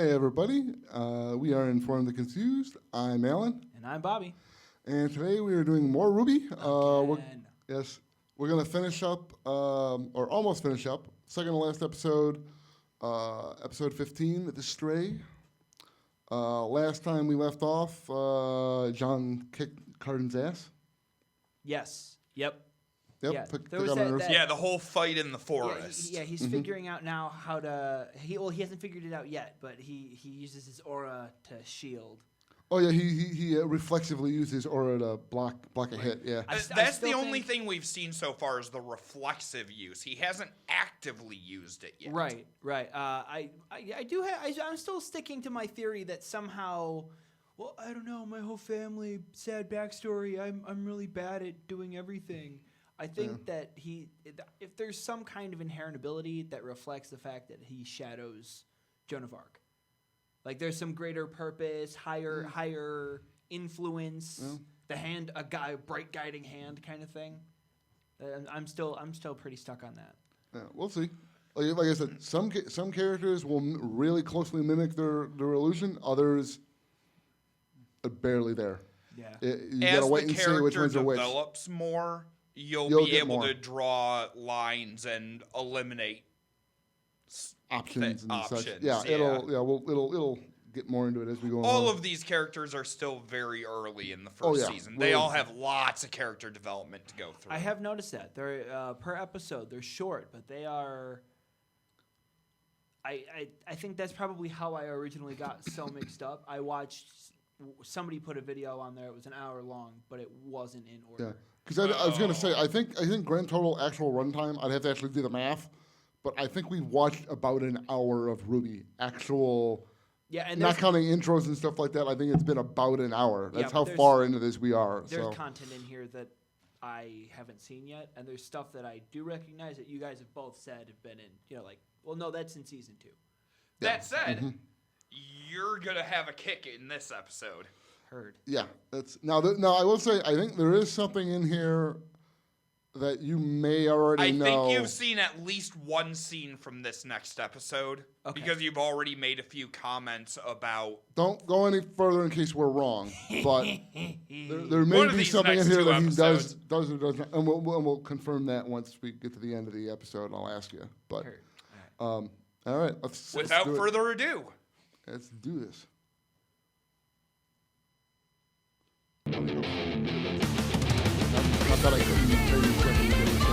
Hey everybody, we are Informed and Confused. I'm Alan. And I'm Bobby. And today we are doing more RWBY. We're going to finish up, or almost finish up, second to last episode, episode 15, The Stray. Last time we left off, John kicked Cardin's ass. Yes. Yep. Yep. Yeah. Pick There was up on Rooster. Yeah, the whole fight in the forest. Yeah, he's figuring out now how to. He hasn't figured it out yet, but he uses his aura to shield. Oh yeah, he reflexively used his aura to block a hit. Yeah. That's the only thing we've seen so far is the reflexive use. He hasn't actively used it yet. Right. I do have. I'm still sticking to my theory that somehow. Well, I don't know. My whole family, sad backstory. I'm really bad at doing everything. I think that if there's some kind of inherent ability that reflects the fact that he shadows Joan of Arc, like there's some greater purpose, higher influence, a bright guiding hand kind of thing. I'm still pretty stuck on that. Yeah, we'll see. Like I said, some characters will really closely mimic their illusion. Others are barely there. Yeah. You gotta wait and see which ones are which. As the character develops more, you'll be able to draw lines and eliminate options and such. Yeah, it'll get more into it as we go along. All of these characters are still very early in the first season. They all have lots of character development to go through. I have noticed that. They're per episode, they're short, but they are. I think that's probably how I originally got so mixed up. I watched somebody put a video on there. It was an hour long, but it wasn't in order. Yeah, because I was gonna say I think grand total actual runtime. I'd have to actually do the math, but I think we watched about an hour of RWBY actual. Yeah, and not counting intros and stuff like that. I think it's been about an hour. That's how far into this we are. There's content in here that I haven't seen yet, and there's stuff that I do recognize that you guys have both said have been in. You know, like, well, no, that's in season 2. That said, you're gonna have a kick in this episode. Heard. Yeah, that's now. I will say I think there is something in here that you may already know. I think you've seen at least one scene from this next episode because you've already made a few comments about. Don't go any further in case we're wrong, but there may be something in here that he does or does not, and we'll confirm that once we get to the end of the episode. And I'll ask you, but all right, without further ado, let's do this. I thought I couldn't tell you something that was saying.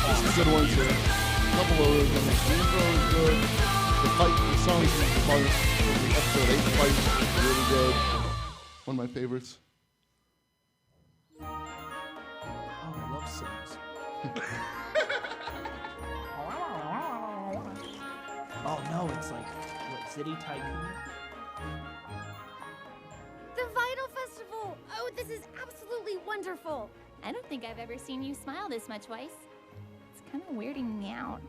This is a good one too. A couple of those. The intro is good. The fight, the song is fun. The episode 8 fight is really good. One of my favorites. Oh no, it's like City Tycoon. The Vinyl Festival! Oh, this is absolutely wonderful! I don't think I've ever seen you smile this much, Weiss. It's kind of weirding me out.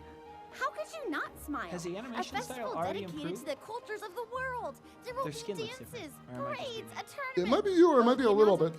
How could you not smile? Has the animation a style festival already dedicated improved? to the cultures of the world. There will be dances, parades, a tournament. It might be you, or it might be a little bit.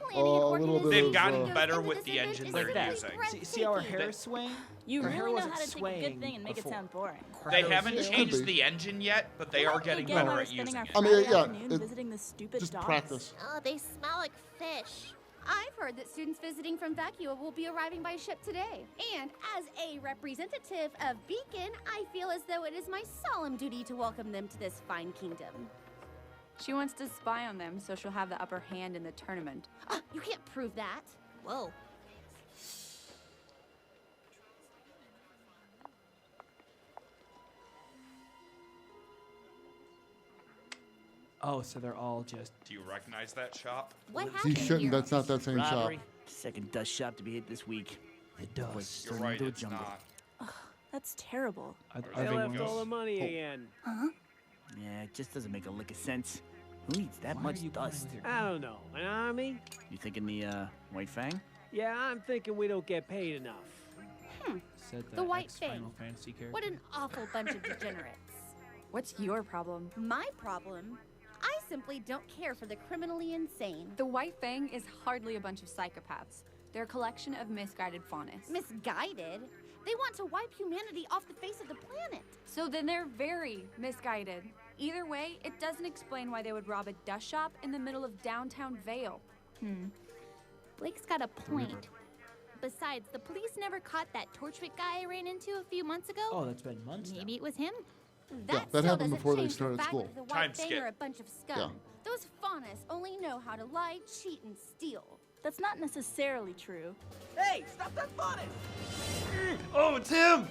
They've gotten better with the engine they're using. See how her hair is swaying? You her hair really know wasn't how to take a swaying good thing and make before. it sound boring. They haven't changed the engine yet, but they are getting better at using it. I mean, visiting the stupid just dogs. practice. Oh, they smell like fish. I've heard that students visiting from Vacua will be arriving by ship today. And as a representative of Beacon, I feel as though it is my solemn duty to welcome them to this fine kingdom. She wants to spy on them so she'll have the upper hand in the tournament. You can't prove that. Whoa. Oh, so they're all just. Do you recognize that shop? What He happened shouldn't. here? That's not that same Robbery. shop. Second dust shop to be hit this week. It does. You're right, it's not. That's terrible. They left all the money again. Yeah, it just doesn't make a lick of sense. Who needs that Why much are you dust? going I don't know. An army? You thinking the White Fang? Yeah, I'm thinking we don't get paid enough. Said The White ex-Final Fang. Fantasy character. What an awful bunch of degenerates. What's your problem? My problem? I simply don't care for the criminally insane. The White Fang is hardly a bunch of psychopaths. They're a collection of misguided faunists. Misguided? They want to wipe humanity off the face of the planet. So then they're very misguided. Either way, it doesn't explain why they would rob a dust shop in the middle of downtown Vale. Blake's got a point. Besides, the police never caught that Torchwick guy I ran into a few months ago. Oh, that's been months now. Maybe it was him. Yeah, that still happened doesn't before they change the started fact school. that The Time White Fang skip. are a bunch of scum. Yeah. Those faunists only know how to lie, cheat, and steal. That's not necessarily true. Hey, stop that bonnet! Oh, it's him!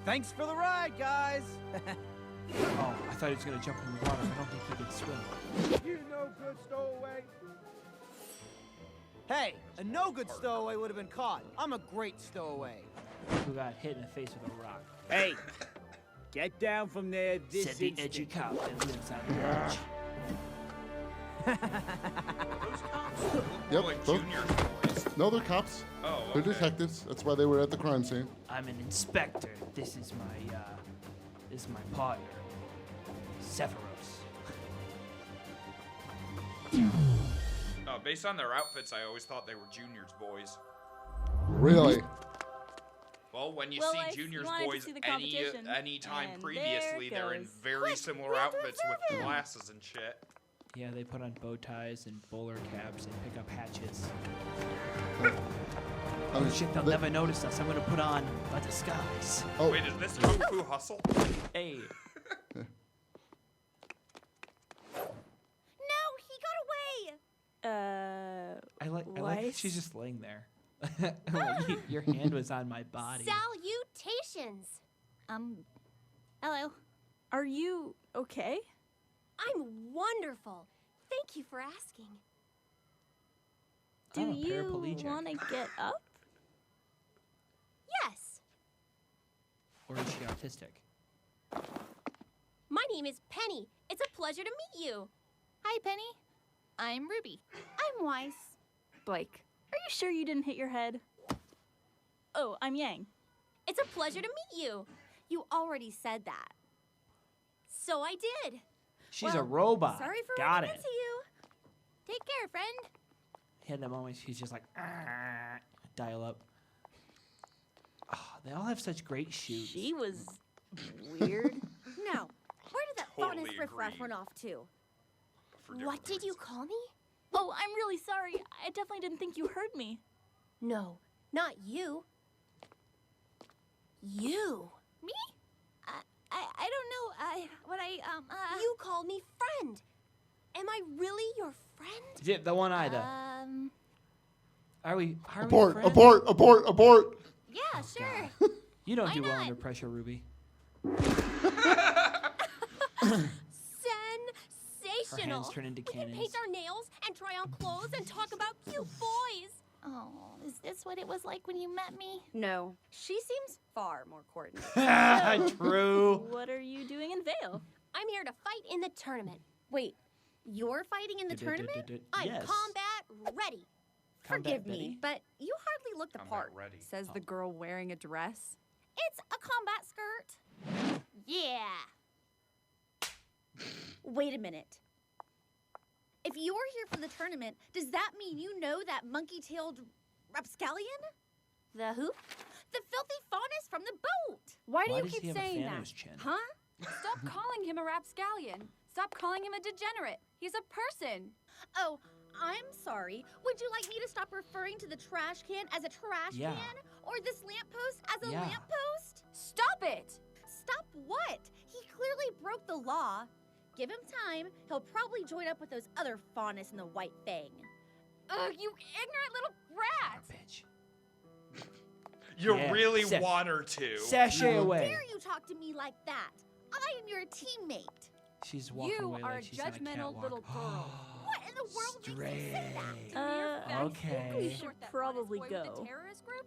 Thanks for the ride, guys! Oh, I thought he was gonna jump in the water. I don't think he could swim. You no good stowaway. Hey, a no good stowaway would have been caught. I'm a great stowaway. Who got hit in the face with a rock? Hey, get down from there this Said the instant. edgy cop that lives on the edge. Those cops look Yep, more like both. junior boys. No, they're cops. Oh, They're okay. detectives. That's why they were at the crime scene. I'm an inspector. This is my partner, Severus. Oh, based on their outfits, I always thought they were Junior's boys. Really? Well, when you Well, see if Junior's you wanted to boys see the any competition, time and previously, there they're in goes. very Quick, similar we have to outfits observe with him. glasses and shit. Yeah, they put on bow ties and bowler caps and pick up hatchets. I mean, Shit, they'll they- never notice us. I'm gonna put on a disguise. Oh, Wait, is this Kung Fu Hustle? Hey, No, he got away! I like that she's just laying there. Like, your hand was on my body. Salutations! Hello. Are you okay? I'm wonderful. Thank you for asking. Do I'm a you paraplegic. want to get up? Yes. Or is she autistic? My name is Penny. It's a pleasure to meet you. Hi, Penny. I'm Ruby. I'm Weiss. Blake. Are you sure you didn't hit your head? Oh, I'm Yang. It's a pleasure to meet you. You already said that. So I did. She's a Well, robot. Sorry for Got running it. into you. Take care, friend. Had that moment she's just like, dial up. Oh, they all have such great shoots. She was weird. Now, where did that Totally faunus riffraff agree. run off to? For different What did you reasons. call me? Oh, I'm really sorry. I definitely didn't think you heard me. No, not you. You. Me? I don't know. You called me friend. Am I really your friend? Yeah, the one eye, though. Are we abort, friends? abort, abort, abort. Yeah, sure. You don't Why do well not? under pressure, Ruby. Sensational. hands turn into we can cannons. paint our nails and try on clothes and talk about cute boys. Oh, is this what it was like when you met me? No. She seems far more coordinated. True. What are you doing in Vale? I'm here to fight in the tournament. Wait, you're fighting in the tournament? I'm Yes. combat ready. Combat Forgive ready? me, but you hardly look the Combat part. ready. Says the girl wearing a dress. It's a combat skirt. Yeah. Wait a minute. If you're here for the tournament, does that mean you know that monkey-tailed rapscallion? The who? The filthy faunus from the boat. Why do Why you does he keep have a saying Thanos that? chin? Huh? Stop calling him a rapscallion. Stop calling him a degenerate. He's a person. Oh, I'm sorry. Would you like me to stop referring to the trash can as a trash Yeah. can? Or this lamppost as a Yeah. lamppost? Stop it! Stop what? He clearly broke the law. Give him time. He'll probably join up with those other faunus in the White Fang. Ugh, you ignorant little rat! Bitch. You Yeah. really Sa- want her to. Sashay away. Dare you talk to me like that? I am your teammate. She's walking You away are like a she's on a judgmental catwalk. little girl. What in the world makes you say that? Okay. We should probably go.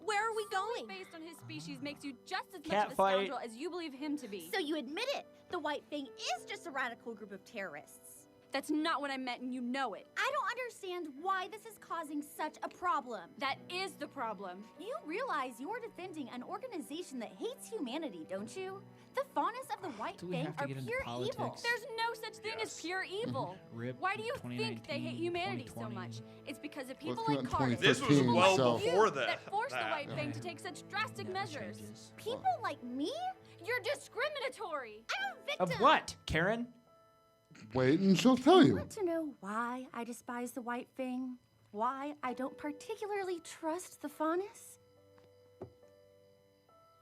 Where are we going? Based on his species makes you just as much Cat of a fight. scoundrel as you believe him to be. So you admit it. The White Fang is just a radical group of terrorists. That's not what I meant, and you know it. I don't understand why this is causing such a problem. That is the problem. You realize you're defending an organization that hates humanity, don't you? The faunus of the White Do we Fang have to are get into pure politics? evil. There's no such thing as pure evil. RIP Why do you think they hate 2019, humanity so 2020. much? It's because of Well, people it's like come out in Carter. This was 2013, well so- before that. That forced the White that. Fang to take such drastic Yeah, that measures. changes. People like me? You're discriminatory. I'm a victim. Of what, Karen? Wait, and she'll tell you. Want to know why I despise the White Fang? Why I don't particularly trust the faunus?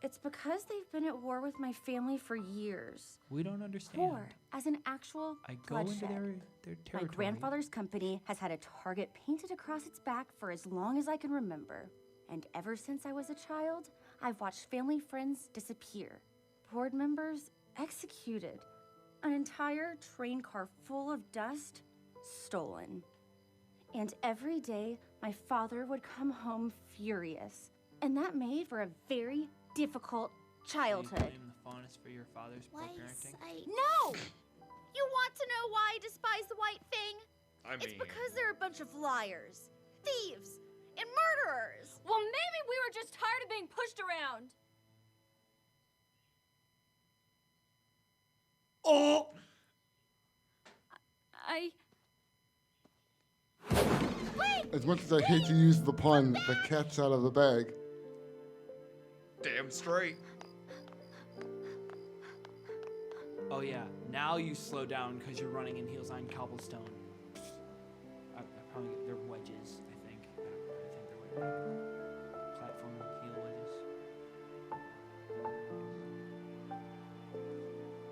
It's because they've been at war with my family for years. We don't understand. War as an actual I go into bloodshed. their My territory. grandfather's company has had a target painted across its back for as long as I can remember. And ever since I was a child, I've watched family friends disappear, board members executed, an entire train car full of dust stolen. And every day, my father would come home furious. And that made for a very difficult childhood. Do you blame the faunus for your father's poor parenting? No! You want to know why I despise the White Fang? I It's mean, because they're a bunch of liars, thieves, and murderers. Well, maybe we were just tired of being pushed around. oh, As much as I hate to use the pun, the cat's out of the bag. damn straight. Oh yeah, now you slow down because you're running in heels on cobblestone. I probably they're wedges. I think. I think they're wedges. Platform heel wedges.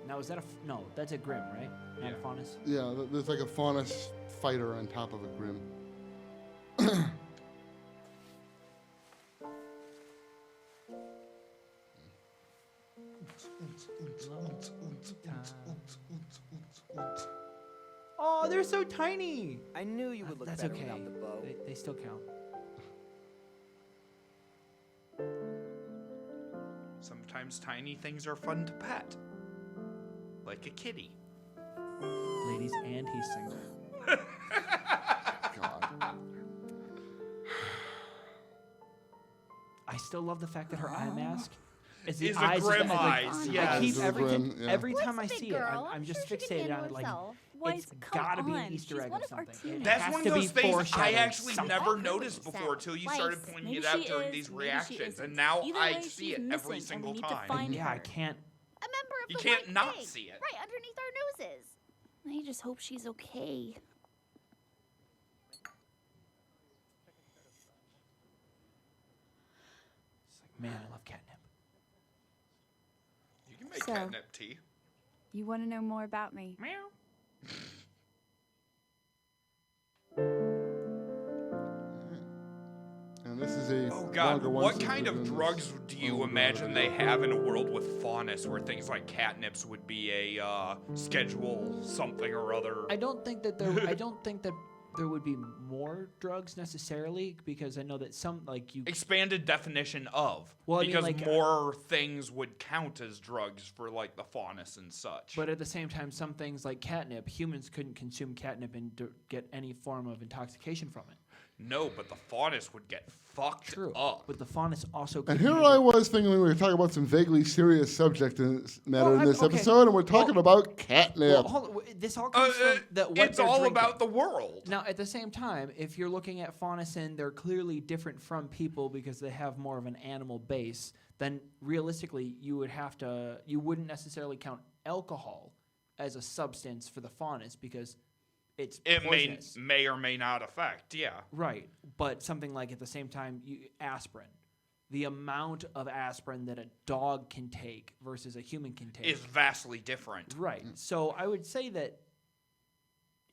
Now is that no? That's a grim, right? Not a faunus. Yeah, there's like a faunus fighter on top of a grim. Oh, they're so tiny. I knew you would look That's better okay. without the bow. They still count. Sometimes tiny things are fun to pet. Like a kitty. Ladies, and he's single. God. I still love the fact that her eye mask is the Is a eyes. grim like, eyes, yes. I keep Eyes of a everything. grim, yeah. Every time I What's the see big it, girl? I'm just sure she can fixated on handle it. Like herself. it's gotta be an Easter egg one or of our something. team. It That's has one to of be those things I foreshadowing actually something. never noticed before till you started Weiss, pointing maybe it out she during is, these maybe she reactions, isn't. and now Either I way, see she's it every missing, and we single need to time. find Yeah, I her. can't. A member of You the can't White not Fang, see it. right underneath our noses. I just hope she's okay. It's like, man, I love catnip. You can make So- catnip tea. You want to know more about me? Meow. And this is a Oh god, longer one, what so kind we're of doing drugs this do a you little bit imagine of they a- have in a world with faunus where things like catnips would be a schedule something or other? I don't think that there. I don't think that there would be more drugs necessarily because I know that some like you. Expanded definition of. Well, I mean, because like, more things would count as drugs for like the faunus and such. But at the same time, some things like catnip, humans couldn't consume catnip and get any form of intoxication from it. no, but the faunus would get fucked True. up. But the faunus also. And could here be I the- was thinking we were talking about some vaguely serious subject in this matter Well, in this okay. episode, and we're talking about catnip. Well, hold on, this all comes from what it's they're all drinking. about the world. Now, at the same time, if you're looking at faunus and they're clearly different from people because they have more of an animal base, then realistically, you wouldn't necessarily count alcohol as a substance for the faunus because it's It poisonous. may or may not affect, yeah. Right, but something like at the same time, aspirin. The amount of aspirin that a dog can take versus a human can take Is vastly different. right. So I would say that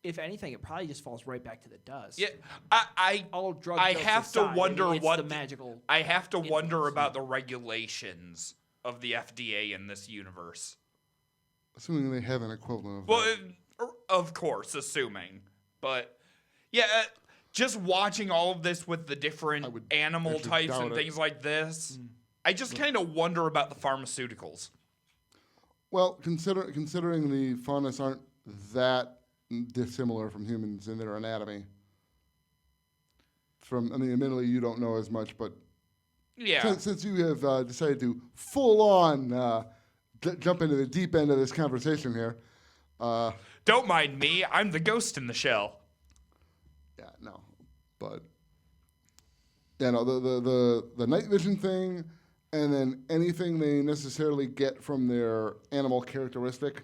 if anything, it probably just falls right back to the dust. Yeah, I All drug I jokes have to aside, wonder it's what the magical. I have to wonder influence. about the regulations of the FDA in this universe. Assuming they have an equivalent of Well, that. of course, assuming, but yeah, just watching all of this with the I different would animal actually types doubt and it. things like this, I just kind of wonder about the pharmaceuticals. Well, considering the faunus aren't that dissimilar from humans in their anatomy. Admittedly, you don't know as much, but Yeah. since you have decided to full on jump into the deep end of this conversation here, Don't mind me. I'm the ghost in the shell. yeah, no, but yeah, no, the night vision thing, and then anything they necessarily get from their animal characteristic,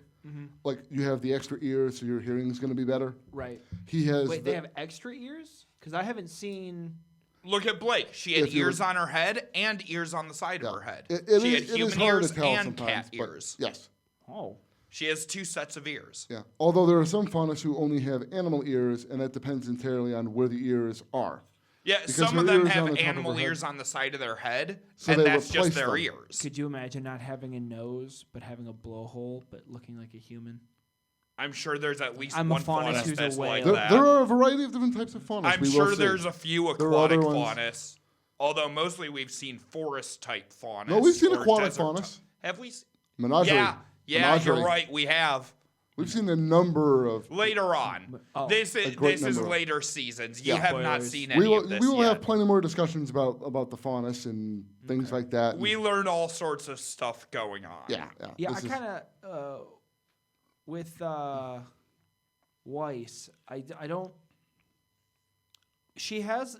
like you have the extra ears, so your hearing's going to be better. Right. He has. Wait, they have extra ears? Because I haven't seen. Look at Blake. She had If you ears were- on her head and ears on the side of her head. It She had is human hard ears to tell and sometimes, cat but ears. yes. Oh. She has 2 sets of ears. Yeah. Although there are some faunas who only have animal ears, and that depends entirely on where the ears are. Yeah, Because some her of them ears on have the top of her animal head. ears on the side of their head, So and they that's just replace their them. ears. Could you imagine not having a nose, but having a blowhole, but looking like a human? I'm sure there's at least I'm a one faunus faunus who's a that's like whale. that. There are a variety of different types of faunas. I'm we will sure see. there's a few There are other aquatic ones. faunus, although mostly we've seen forest-type faunus. No, we've seen or aquatic desert faunus. type. Have we? Menagerie. Yeah, Menagerie. you're right. We have. We've seen a number of. Later on. Oh. This A is great this is number. later seasons. You Yeah. have not Spoilers. seen any We will, of this we will yet. have plenty more discussions about the faunus and things like that. We learn all sorts of stuff going on. yeah. Yeah, This I is- kind of with Weiss. I don't. She has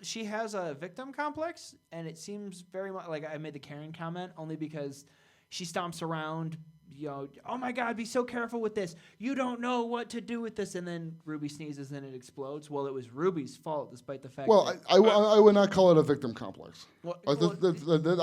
a victim complex, and it seems very much like I made the Karen comment only because she stomps around. Oh my God, be so careful with this. You don't know what to do with this. And then Ruby sneezes and it explodes. Well, it was Ruby's fault, despite the fact Well, that. I would not call it a victim complex. Well, I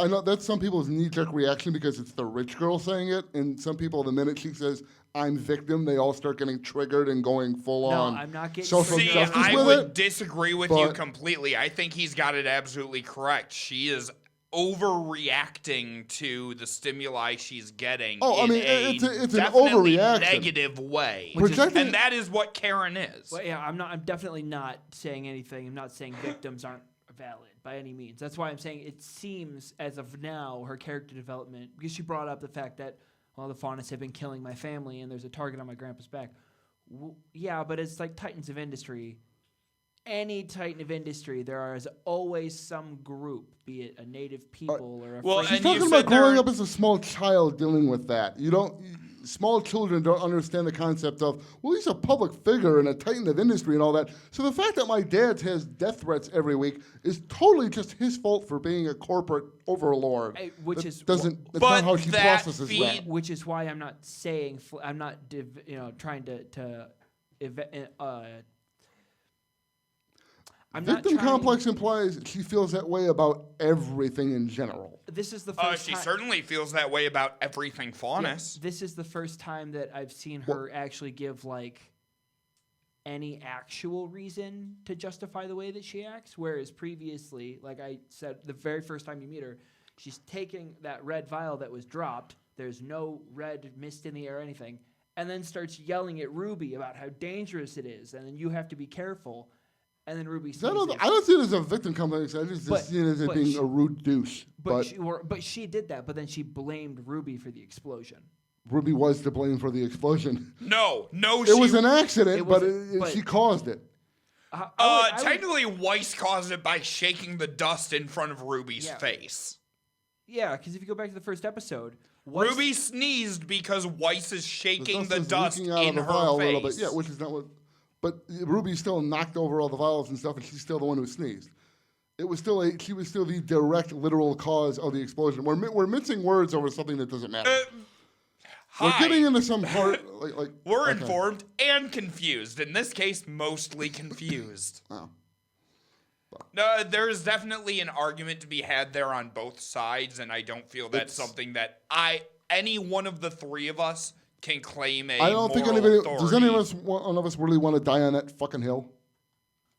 know that's some people's knee-jerk reaction because it's the rich girl saying it, and some people, the minute she says, I'm victim, they all start getting triggered and going full No, on I'm not getting social See, justice I with would it. disagree with you but- completely. I think he's got it absolutely correct. She is overreacting to the stimuli she's getting Oh, I in mean, a it's an definitely overreaction. negative way. Projecting- And that is what Karen is. Well, yeah, I'm definitely not saying anything. I'm not saying victims aren't valid by any means. That's why I'm saying it seems as of now her character development, because she brought up the fact that the faunus have been killing my family and there's a target on my grandpa's back. Yeah, but it's like titans of industry. Any titan of industry, there is always some group, be it a native people or a well, free- She's and you talking said about growing there- up as a small child dealing with that. Small children don't understand the concept of, well, he's a public figure and a titan of industry and all that. So the fact that my dad has death threats every week is totally just his fault for being a corporate overlord. which That is doesn't. That's But not how she that processes feed- that. which is why I'm not saying I'm not trying to I'm not Victim trying- complex implies she feels that way about everything in general. This is the first She time. certainly feels that way about everything Yeah, faunus. this is the first time that I've seen her actually give any actual reason to justify the way that she acts. Whereas previously, like I said, the very first time you meet her, she's taking that red vial that was dropped. There's no red mist in the air or anything, and then starts yelling at Ruby about how dangerous it is, and then you have to be careful. And then Ruby I sneezes. don't see it as a victim complex. I just But- see it as it but being she- a rude douche. But But she did that. But then she blamed Ruby for the explosion. Ruby was to blame for the explosion. No, It was an accident, it but, was- but- she caused it. I would- technically, Weiss caused it by shaking the dust in front of Ruby's Yeah. face. Yeah, because if you go back to the first episode, Ruby sneezed because Weiss is shaking the is dust leaking out in of the her vial face. a little bit. Yeah, which is not what. But Ruby still knocked over all the vials and stuff, and she's still the one who sneezed. It was still she was still the direct, literal cause of the explosion. We're mincing words over something that doesn't matter. We're Hi. getting into some hard like. We're okay. informed and confused. In this case, mostly confused. Oh. No, there's definitely an argument to be had there on both sides, and I don't feel that's It's- something that any one of the three of us can claim a I don't think moral anybody. authority. Does any one of us really want to die on that fucking hill?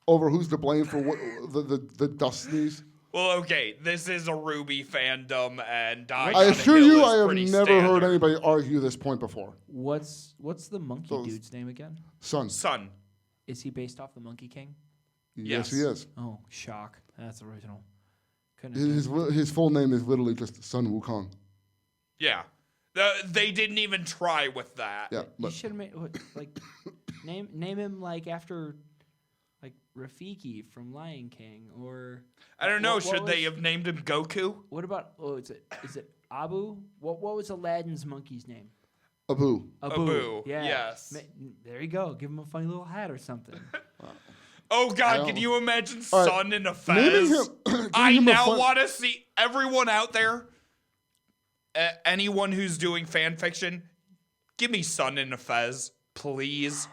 Over who's to blame for what, the dust sneeze? Well, okay, this is a RWBY fandom, and dying I on a assure hill you, is I have pretty never heard standard. anybody argue this point before. what's the monkey Those- dude's name again? Son. Son. Is he based off the Monkey King? Yes, Yes. he is. Oh, shock! That's original. Couldn't have His full name is literally just Sun Wukong. Yeah. They didn't even try with that. Yeah, you but should have made Name him like after like Rafiki from Lion King, or I don't know. what Should they was- have named him Goku? What about is it Abu? What was Aladdin's monkey's name? Abu. Abu, Yeah. yes. There you go. Give him a funny little hat or something. Oh God, don't- can you imagine All right, Sun in a naming fez? him- giving I him a now fun- want to see everyone out there. Anyone who's doing fan fiction, give me Sun in a fez, please.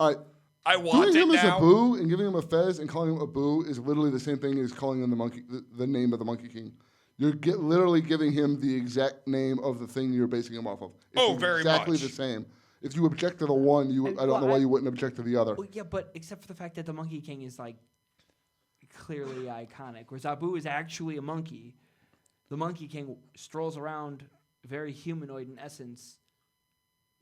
All right. I want Doing it him as now. Abu and giving him a fez and calling him Abu is literally the same thing as calling him the name of the Monkey King. You're literally giving him the exact name of the thing you're basing him off of. It's Very exactly much. the same. If you object to the one, I don't know why you wouldn't object to the other. Well, yeah, but except for the fact that the Monkey King is like clearly iconic, whereas Abu is actually a monkey. The Monkey King strolls around very humanoid in essence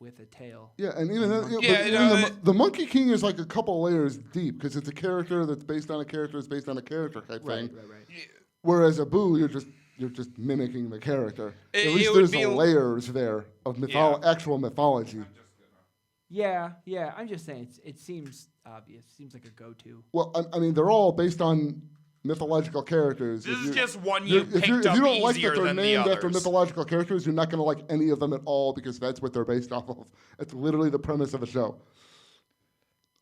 with a tail. Yeah, and even, then, Yeah, but you even know, the Monkey King is like a couple layers deep because it's a character that's based on a character that's based on a character type thing. Right. Whereas Abu, you're just mimicking the character. At It least would there's be the a- layers there of actual mythology. Yeah. I'm just saying it seems obvious. Seems like a go-to. Well, I mean, they're all based on mythological characters. This If is you- just one you're- you if picked you up don't like easier that they're than the named after others. mythological characters, you're not going to like any of them at all because that's what they're based off of. It's literally the premise of the show,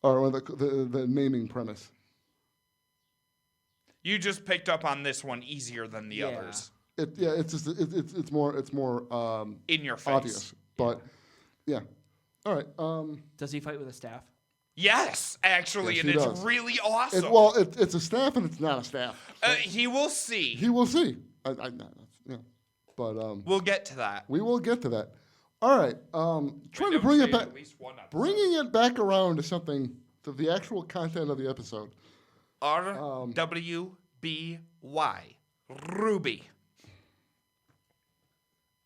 or the naming premise. You just picked up on this one easier than the Yeah. others. It's more In your face. obvious, but yeah. All right. Does he fight with a staff? Yes, actually, Yes, and he it's does. really awesome. It's a staff and it's not a staff. He will see. He will see. Yeah. But We'll get to that. we will get to that. All right. Trying to bring it back, bringing it back around to something, to the actual content of the episode. RWBY. Ruby.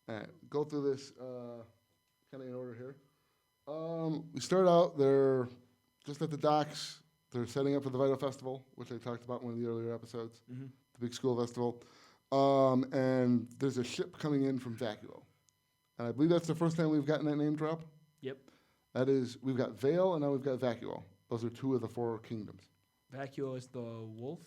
All right, go through this kind of in order here. We start out, they're just at the docks. They're setting up for the Vita Festival, which I talked about in one of the earlier episodes, the big school festival. And there's a ship coming in from Vacuo. And I believe that's the first time we've gotten that name drop. Yep. That is, we've got Vale and now we've got Vacuo. Those are two of the four kingdoms. Vacuo is the wolf.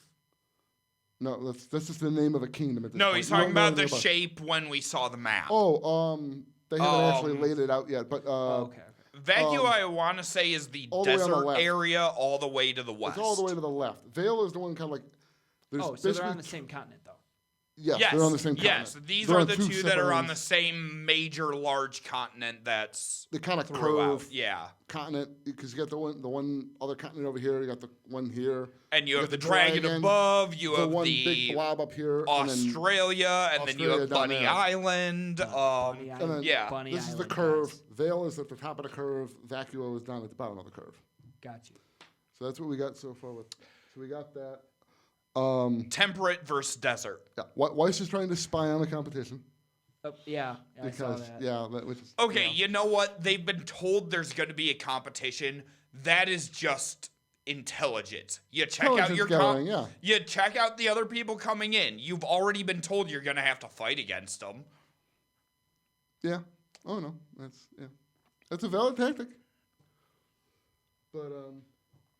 No, that's just the name of a kingdom at this No, point. he's We don't talking know about the anything shape when we saw the map. They haven't actually laid it out yet, but Okay. Vacuo, I want to say, is the all the way on the desert left. area all the way to the west. it's all the way to the left. Vale is the one kind of like. There's So they're basically on the same continent, though. Yes, Yes, they're on the same yes. continent. These They're are on the two two that are separate on the ones. same major large continent that's They kind of throughout. curve Yeah. continent because you got the one other continent over here. You got the one here. And you have got the dragon above, you the have one the big blob up here. and then- Australia, and then you Australia have down Bunny there. Island. Bunny and then Island. yeah, Bunny this is the Island, curve. guys. Vale is at the top of the curve. Vacuo is down at the bottom of the curve. Got you. So that's what we got so far with. So we got that. temperate versus desert. Yeah, Weiss is trying to spy on the competition Yeah, I saw because that. which is Okay, you know what? They've been told there's going to be a competition. That is just intelligence. You check out Intelligence your gathering, yeah. You check out the other people coming in. You've already been told you're going to have to fight against them. Yeah. Oh no, that's a valid tactic. But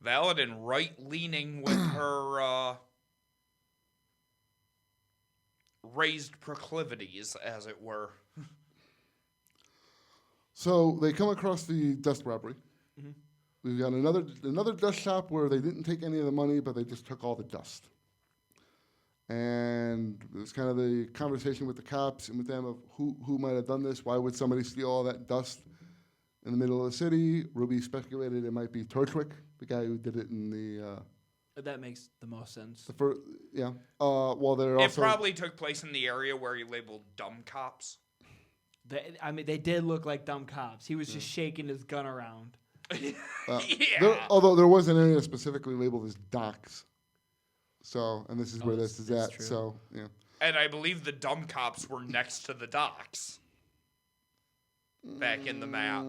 Valid and right leaning with her raised proclivities, as it were. so they come across the dust robbery. We've got another dust shop where they didn't take any of the money, but they just took all the dust. And it's kind of the conversation with the cops and with them of who might have done this. Why would somebody steal all that dust in the middle of the city? Ruby speculated it might be Torchwick, the guy who did it in the That makes the most sense. first. Yeah. Well, they're It also probably took place in the area where he labeled dumb cops. They did look like dumb cops. He was just shaking his gun around. although there was an area specifically labeled as docks. So, and this is where this is that's at. true. So, yeah. And I believe the dumb cops were next to the docks. Back in the map.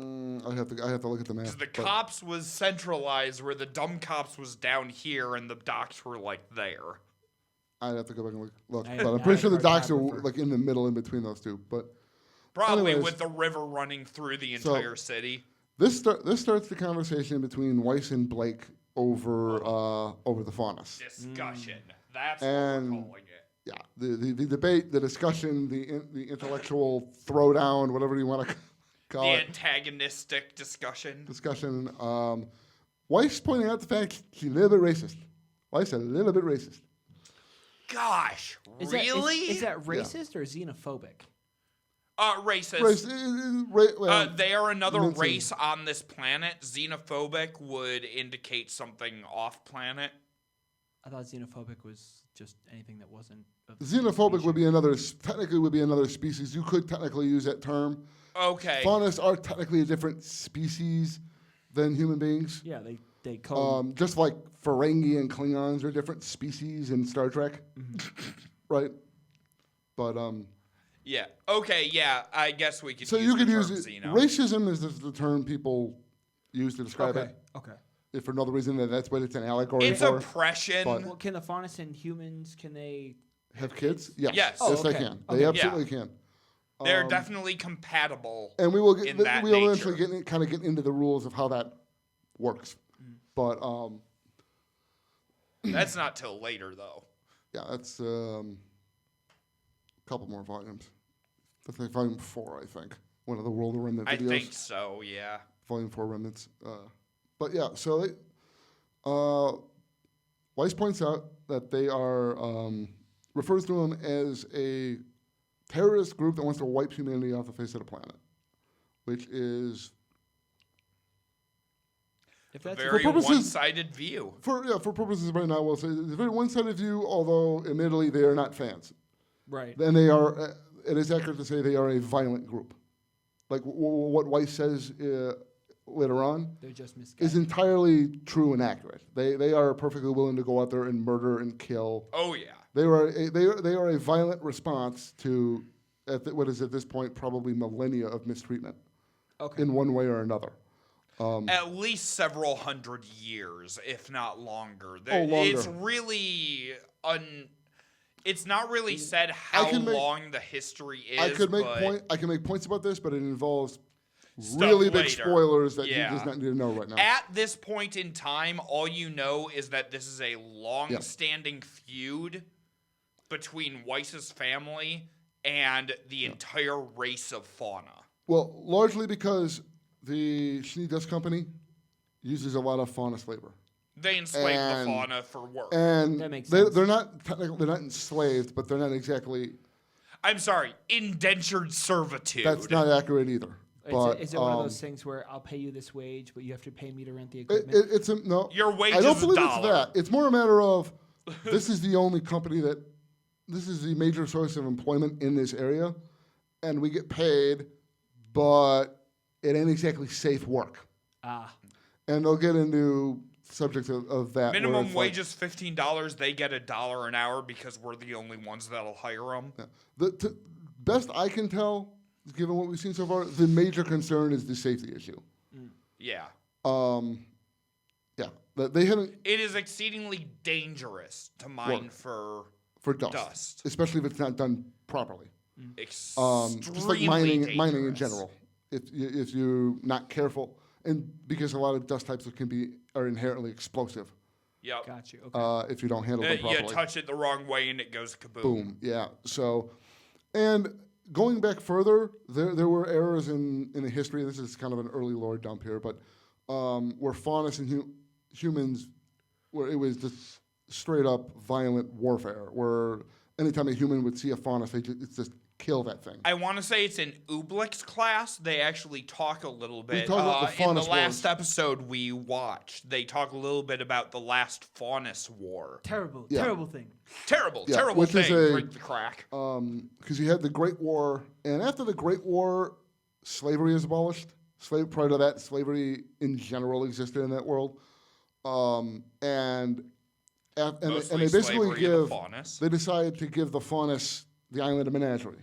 I have to look at the map. Because the but- cops was centralized, where the dumb cops was down here, and the docks were like there. I'd have to go back and look. I- But I'm I pretty sure the heard docks are cartographer. like in the middle, in between those two. But Probably Anyways, with the river running through the so- entire city. This starts the conversation between Weiss and Blake over the faunus. Discussion. That's And- what we're calling it. Yeah, the debate, the discussion, the intellectual throwdown, whatever you want to call The it. antagonistic discussion. Discussion. Weiss pointing out the fact she's a little bit racist. Weiss a little bit racist. Gosh, Is really? Is that racist or xenophobic? Racist. Well, They are another mincing. race on this planet. Xenophobic would indicate something off planet. I thought xenophobic was just anything that wasn't. Of the Xenophobic would species. be another species. You could technically use that term. Okay. Faunus are technically a different species than human beings. Yeah, they code. Just like Ferengi and Klingons are different species in Star Trek, right? But Yeah. Okay. Yeah. I guess we could. so use you the could use term it. Xeno. Racism is the term people use to describe Okay. it. Okay. If for another reason that's what it's an allegory It's for. oppression. But- Well, can the faunus and humans can they? Have kids? Yes. Yes. Oh, Yes, they okay. can. Okay. They absolutely can. They're definitely compatible. And we will in get that we'll eventually nature. get into the rules of how that works. But That's not till later, though. yeah, that's a couple more volumes. That's like volume 4, I think. One of the World of Remnant I videos. think so. Yeah. Volume 4 Remnants. But yeah, so they, Weiss points out that they are, refers to them as a terrorist group that wants to wipe humanity off the face of the planet, which is, If that's Very purposes- one-sided view. for purposes right now, we'll say it's a very one-sided view, although admittedly they are not fans. right. Then they are, it is accurate to say they are a violent group. Like what Weiss says later on They're just misguided. is entirely true and accurate. They are perfectly willing to go out there and murder and kill. Oh yeah. They are a violent response to what is at this point probably millennia of mistreatment Okay. in one way or another. At least several hundred years, if not longer. Longer. It's really It's not really said how can make- long the history is. I could make but I can make points about this, but it involves Stuff really big later. spoilers that Yeah. you just not need to know right now. At this point in time, all you know is that this is a long-standing feud between Weiss's family and the entire race of fauna. Well, largely because the Schnee Dust Company uses a lot of fauna labor. They enslave And- the fauna for work. And That makes they, sense. they're not technically they're not enslaved, but they're not exactly. I'm sorry, indentured servitude. That's not accurate either. But Is it one of those things where I'll pay you this wage, but you have to pay me to rent the it, equipment? it's a no. Your wage I don't is a believe it's dollar. that. It's more a matter of this is the only company that this is the major source of employment in this area, and we get paid, but it ain't exactly safe work. And they'll get into subjects of that. where Minimum it's like- wage is $15. They get $1 an hour because we're the only ones that'll hire them. Yeah. Best I can tell, given what we've seen so far, the major concern is the safety issue. Yeah. Yeah, they haven't It is exceedingly dangerous to mine for for dust, Dust. especially if it's not done properly. extremely Just like mining in dangerous. general. If you're not careful, and because a lot of dust types are inherently explosive Yep. Got you. Okay. if you don't handle them You properly. touch it the wrong way and it goes kaboom. Boom. Yeah. So, and going back further, there were errors in the history. This is kind of an early lore dump here, but where faunus and humans, where it was just straight up violent warfare, where anytime a human would see a faunus, it's just kill that thing. I want to say it's in Oobleck's class. They actually talk a little bit. talk about the in the Faunus last Wars. episode we watched, they talk a little bit about the last Faunus War. Terrible. Yeah. Terrible thing. Terrible, Yeah, terrible which is thing. a- Drink the crack. Because you had the Great War, and after the Great War, slavery is abolished. Prior to that, slavery in general existed in that world, and they Mostly basically slavery of the give. faunus. They decide to give the faunus the island of menagerie,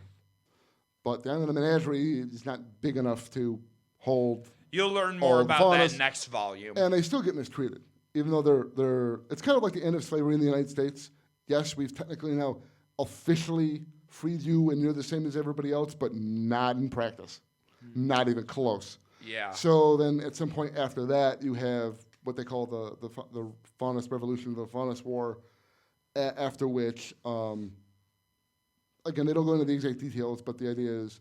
but the island of menagerie is not big enough to hold, You'll learn more the about faunus- that next volume. and they still get mistreated, even though they're. It's kind of like the end of slavery in the United States. Yes, we've technically now officially freed you, and you're the same as everybody else, but not in practice, not even close. Yeah. So then at some point after that, you have what they call the Faunus Revolution, the Faunus War, after which, again, they don't go into the exact details, but the idea is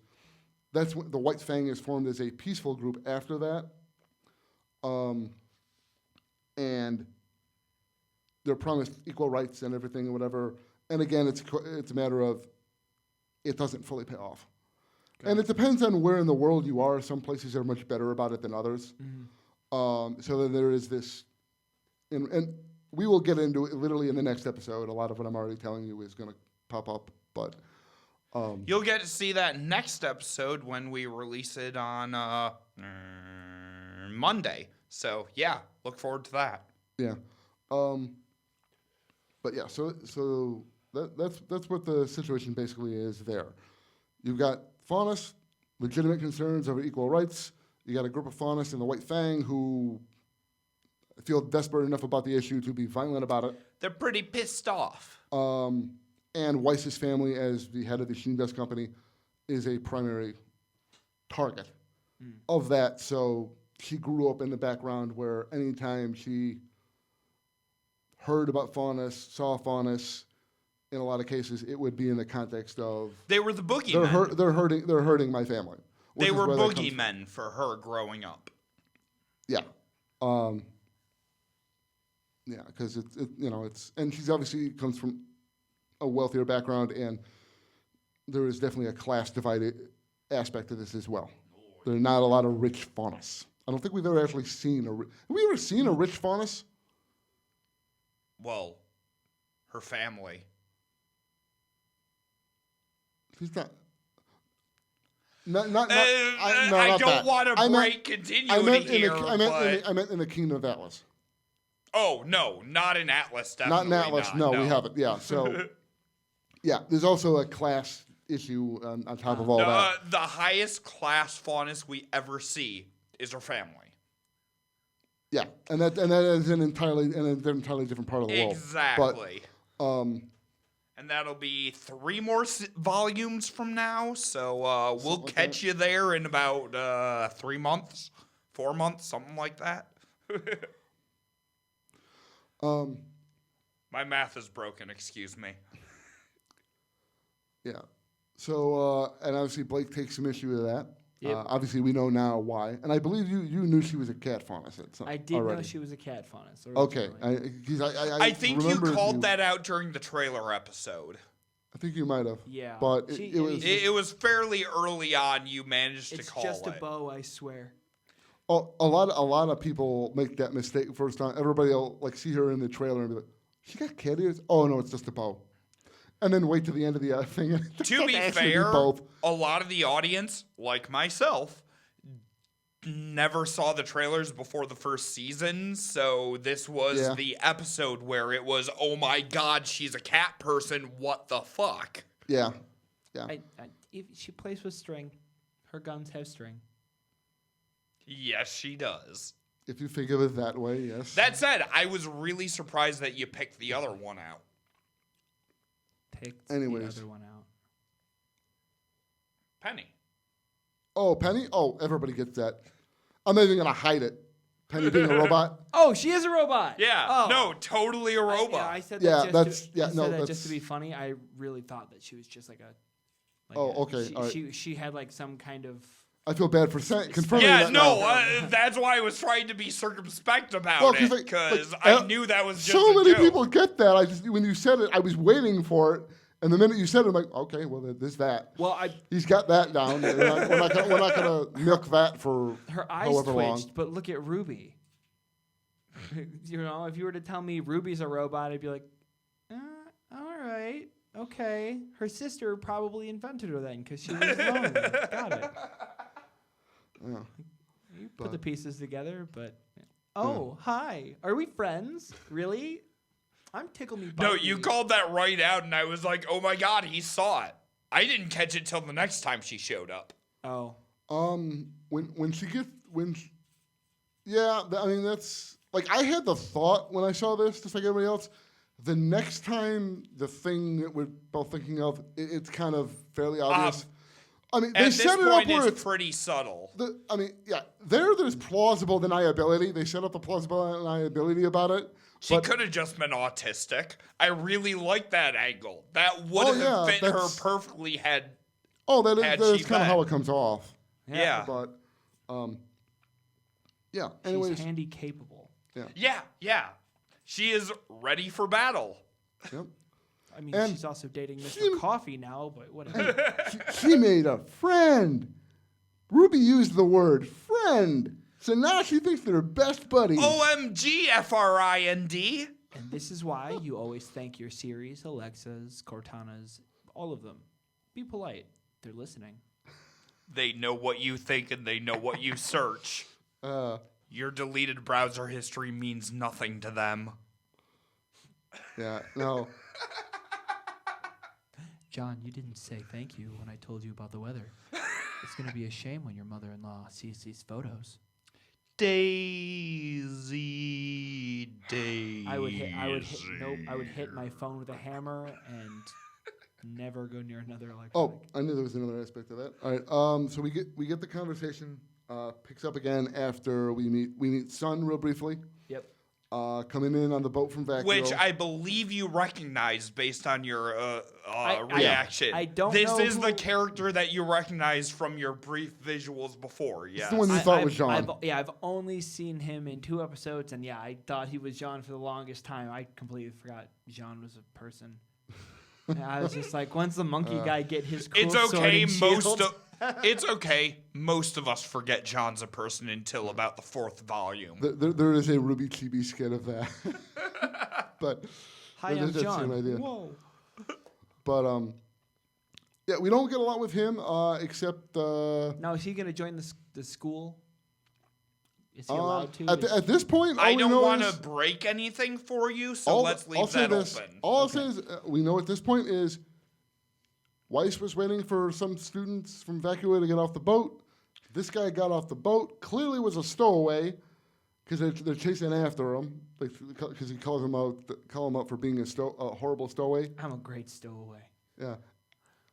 that's when the White Fang is formed as a peaceful group after that. And they're promised equal rights and everything and whatever. And again, it's a matter of it doesn't fully pay off. Okay. And it depends on where in the world you are. Some places are much better about it than others. Mm-hmm. So then there is this, and we will get into it literally in the next episode. A lot of what I'm already telling you is going to pop up, but you'll get to see that next episode when we release it on Monday. So yeah, look forward to that. Yeah. But yeah, so that's what the situation basically is there. You've got Faunus, legitimate concerns over equal rights. You got a group of Faunus and the White Fang who feel desperate enough about the issue to be violent about it. They're pretty pissed off. And Weiss's family, as the head of the Sheen Dust Company, is a primary target of that. So she grew up in the background where anytime she heard about Faunus, saw Faunus, in a lot of cases, it would be in the context of they were the boogeymen. They're hurting my family. They were boogeymen for her growing up. Yeah, yeah, because it's and she's obviously comes from a wealthier background, and there is definitely a class divided aspect to this as well. There are not a lot of rich Faunus. I don't think we've ever actually seen have we ever seen a rich Faunus? Well, her family. She's not. I don't want to break continuity here. I meant in the Kingdom of Atlas. Oh no, not in Atlas. Definitely not in Atlas. Not, no, we haven't. Yeah, so yeah, there's also a class issue on top of all that. The highest class Faunus we ever see is her family. Yeah, and that is an entirely different part of the world. Exactly. But, and that'll be 3 more volumes from now, so we'll catch you there in about 3 months, 4 months, something like that. My math is broken, excuse me. Yeah. So, and obviously Blake takes some issue with that. Yep. Obviously, we know now why. And I believe you knew she was a cat Faunus. I did already. know she was a cat Faunus. Okay. I think you called that out during the trailer episode. I think you might have. Yeah. But it was fairly early on you managed to call it. It's just a bow, I swear. Oh, a lot of people make that mistake first time. Everybody will see her in the trailer and be like, she got cat ears? Oh, no, it's just a bow. And then wait to the end of the thing. To be fair, a lot of the audience, like myself, never saw the trailers before the first season. So this was the episode where it was, oh my God, she's a cat person. What the fuck? Yeah. If she plays with string. Her guns have string. Yes, she does. If you think of it that way, yes. That said, I was really surprised that you picked the other one out. The other one out. Penny. Oh, Penny? Oh, everybody gets that. I'm not even going to hide it. Penny being a robot. Oh, she is a robot. Yeah. Oh. No, totally a robot. I said that just to be funny. I really thought that she was just okay. She had some kind of. I feel bad for confirming that. Yeah, no, that's why I was trying to be circumspect about it, because I knew that was just so many joke. people get that. When you said it, I was waiting for it, and the minute you said it, I'm like, okay, well, there's that. Well, he's got that down. We're not going to milk that for her eyes however twitched, long. But look at Ruby. If you were to tell me Ruby's a robot, I'd be like, all right, okay. Her sister probably invented her then because she was lonely. Got it. Yeah. You put the pieces together, but hi, are we friends? Really? I'm Tickle Me Bucky. No, you called that right out, and I was like, oh my God, he saw it. I didn't catch it till the next time she showed up. Oh. When she gets that's I had the thought when I saw this, just like everybody else. The next time the thing that we're both thinking of, it's kind of fairly obvious. I mean, At they this set it up point, where it's pretty subtle. There's plausible deniability. They set up the plausible deniability about it. She could have just been autistic. I really like that angle. That would have fit her perfectly had. Oh, that is kind of how been. it comes off. Yeah. But, yeah. She's Anyways. handy capable. Yeah. She is ready for battle. Yep. I mean, And she's also dating Mr. Coffee now, but whatever. She made a friend. Ruby used the word friend. So now she thinks they're best buddies. OMG, FRIND. And this is why you always thank your Siris, Alexas, Cortanas, all of them. Be polite. They're listening. They know what you think and they know what you search. Your deleted browser history means nothing to them. Yeah, no. John, you didn't say thank you when I told you about the weather. It's going to be a shame when your mother-in-law sees these photos. Daisy. I would hit my phone with a hammer and never go near another electronic. Oh, I knew there was another aspect of that. All right, so we get the conversation picks up again after we meet Sun real briefly. Yep. Coming in on the boat from Vacuo. Which I believe you recognize based on your reaction. I don't This know is who- the character that you recognized from your brief visuals before. Yes. the one you thought was John. I've only seen him in 2 episodes, and I thought he was John for the longest time. I completely forgot John was a person. And I was just like, when's the monkey guy get his cool It's sword okay. and shield? It's okay. Most of us forget John's a person until about the 4th volume. There is a Ruby Chibi skit of that. But Hi, I'm that's John. an idea. Whoa. But yeah, we don't get a lot with him except. Now, is he going to join the school? Is he allowed to? At this point, all I we don't know want is to break anything for you, so let's leave that open. All I'll say is we know at this point is Weiss was waiting for some students from Vacuo to get off the boat. This guy got off the boat. Clearly was a stowaway because they're chasing after him because he calls him out for being a horrible stowaway. I'm a great stowaway. Yeah.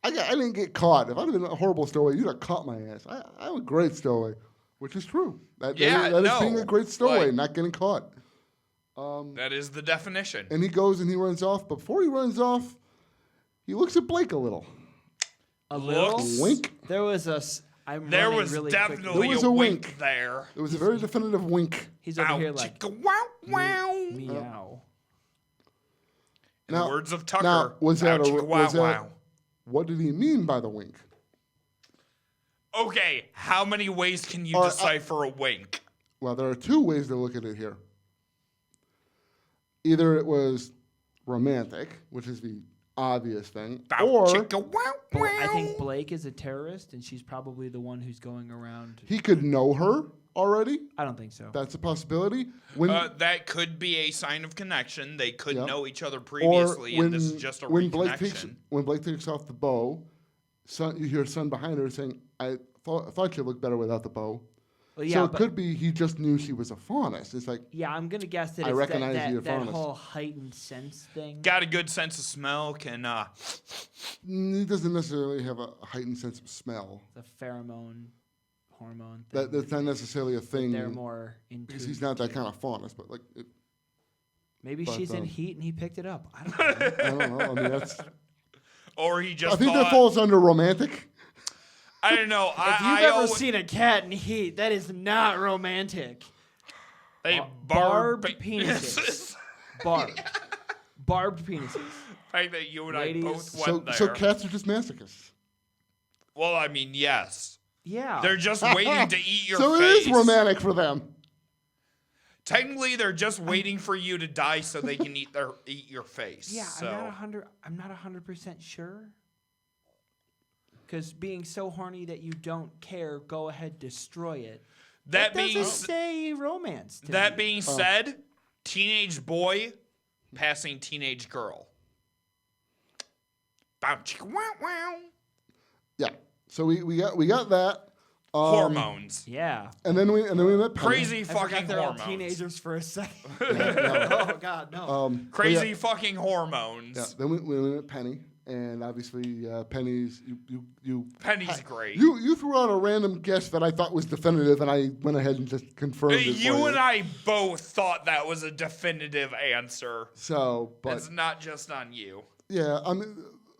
I didn't get caught. If I'd have been a horrible stowaway, you'd have caught my ass. I'm a great stowaway, which is true. That is being a great stowaway, not getting caught. That is the definition. And he goes and he runs off. Before he runs off, he looks at Blake a little. A little? Wink. There was There was really definitely There was a a wink wink. there. It was a very definitive wink. He's over here Ow, like, chicka, wow, wow. meow. In the words of Tucker, now, was ow, that chicka, wow, wow. What did he mean by the wink? Okay, how many ways can you decipher a wink? Well, there are 2 ways to look at it here. Either it was romantic, which is the obvious thing, Ow, or chicka, wow, wow. I think Blake is a terrorist, and she's probably the one who's going around. he could know her already. I don't think so. That's a possibility. When That could be a sign of connection. They could Yeah. know each other or previously, when, and this is just a when Blake takes reconnection. off the bow, you hear Son behind her saying, "I thought you looked better without the bow." Well, yeah, So it but- could be he just knew she was a faunus. It's like, Yeah, I'm gonna guess that I it's recognize that, you, that, that Faunus. whole heightened sense thing. Got a good sense of smell. Can he doesn't necessarily have a heightened sense of smell. The pheromone hormone thing. That's not necessarily a thing. They're more into. because he's not that kind of faunus, but like, Maybe but, she's in um, heat and he picked it up. I don't know. I don't know. I mean, that's. or he just I think thought, that falls under romantic. I don't know. If you've ever seen a cat in heat, that is not romantic. Hey, Barbed penises. Barbed penises. The fact that you and Ladies. I both So went there. so cats are just masochists. Well, I mean, yes. Yeah. They're just waiting to eat your so face. it is romantic for them. Technically, they're just waiting for you to die so they can eat your face. Yeah, so. I'm not 100% sure. Because being so horny that you don't care, go ahead, destroy it. That doesn't being say romance. To that me. being said, teenage boy passing teenage girl. Bow, chicka, wow, wow. Yeah. So we got that. Hormones. Yeah. And then we met Penny. Crazy I forgot fucking they're all hormones. teenagers for a second. Yeah, no. Oh God, no. Crazy Yeah. fucking hormones. Yeah. Then we met Penny. and obviously Penny's. You Penny's great. You threw out a random guess that I thought was definitive, and I went ahead and just confirmed it. You and I both thought that was a definitive answer. So, but it's not just on you. Yeah,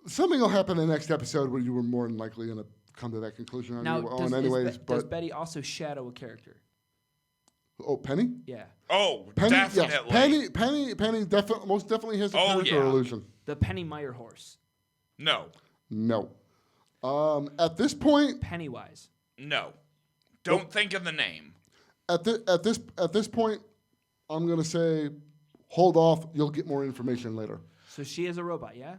something will happen in the next episode where you were more than likely going to come to that conclusion on your own, anyways. Does Betty also shadow a character? Oh, Penny? Yeah. Oh, Penny, definitely. Yes. Penny most definitely has a character illusion. The Penny Meyer horse. No. At this point, Pennywise. No. Don't think of the name. At this point, I'm gonna say, hold off. You'll get more information later. So she is a robot, yeah?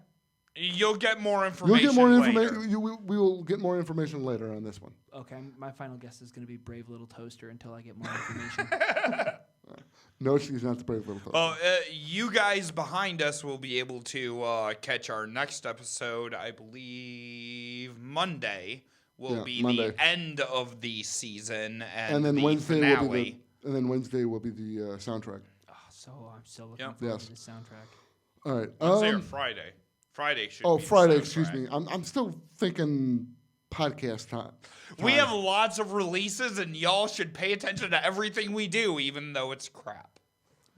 You'll get more information. You'll get more later. information. We will get more information later on this one. Okay, my final guess is going to be Brave Little Toaster until I get more information. No, she's not the Brave Little Toaster. Well, you guys behind us will be able to catch our next episode. I believe Monday will be the end of the season, and then Wednesday finale. will be the soundtrack. Oh, so I'm still looking forward to the soundtrack. All right. Wednesday or Friday? Friday should. Oh, be Friday. Excuse me. I'm still thinking podcast time. We have lots of releases, and y'all should pay attention to everything we do, even though it's crap.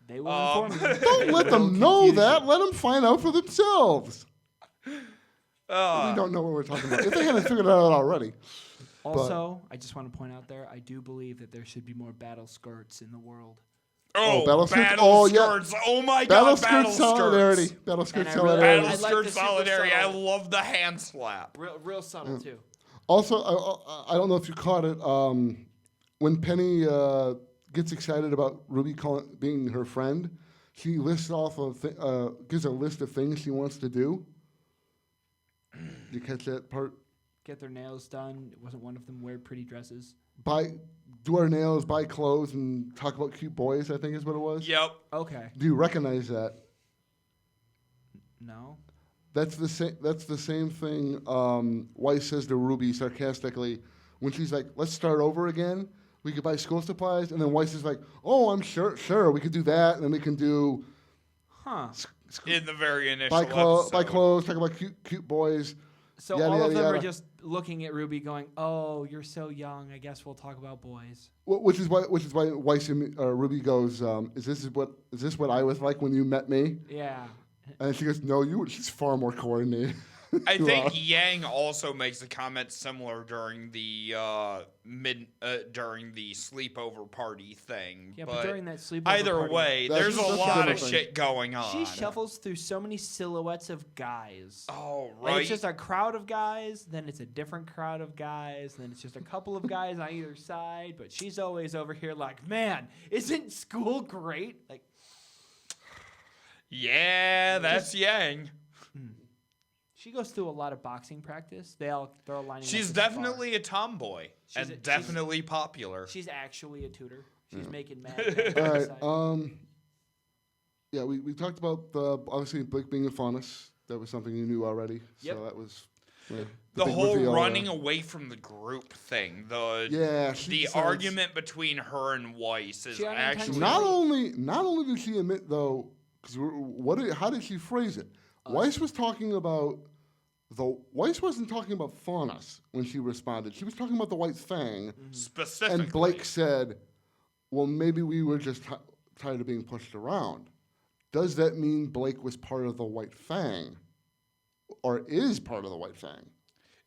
They will inform you. Don't let them know that. Let them find out for themselves. We don't know what we're talking about. If they haven't figured it out already. Also, I just want to point out there, I do believe that there should be more battle skirts in the world. Battle skirts. Oh my God, battle solidarity. skirts. Battle skirt solidarity. Battle skirt solidarity. I love the hand slap. Real subtle, too. Also, I don't know if you caught it. When Penny gets excited about Ruby being her friend, she lists off gives a list of things she wants to do. You catch that part? Get their nails done. It wasn't one of them wear pretty dresses. Do our nails, buy clothes, and talk about cute boys, I think is what it was. Yep. Okay. Do you recognize that? No. That's the same thing Weiss says to Ruby sarcastically when she's like, let's start over again. We could buy school supplies. And then Weiss is like, oh, I'm sure, we could do that. And then we can do... In the very initial buy episode. clothes, talk about cute boys. So all of them are just looking at Ruby going, oh, you're so young. I guess we'll talk about boys. Which is why Weiss and Ruby goes, is this what I was like when you met me? Yeah. And she goes, no, she's far more coordinated. I think Yang also makes a comment similar during the during the sleepover party thing. Yeah, but during that sleepover either party, way, there's a lot of shit going on. She shuffles through so many silhouettes of guys. Oh, right. Like it's just a crowd of guys, then it's a different crowd of guys, then it's just a couple of guys on either side. But she's always over here like, man, isn't school great? Like, yeah, that's Yang. She goes through a lot of boxing practice. They're all lining up. She's definitely a tomboy and definitely popular. She's actually a tutor. She's making mad. All right. Yeah, we talked about obviously Blake being a faunus. That was something you knew already. Yep. So that was the whole running away from the group thing. The argument between her and Weiss is actually not only did she admit though, because how did she phrase it? Weiss was talking about. Weiss wasn't talking about faunus when she responded. She was talking about the White Fang. Specifically. And Blake said, well, maybe we were just tired of being pushed around. Does that mean Blake was part of the White Fang? Or is part of the White Fang?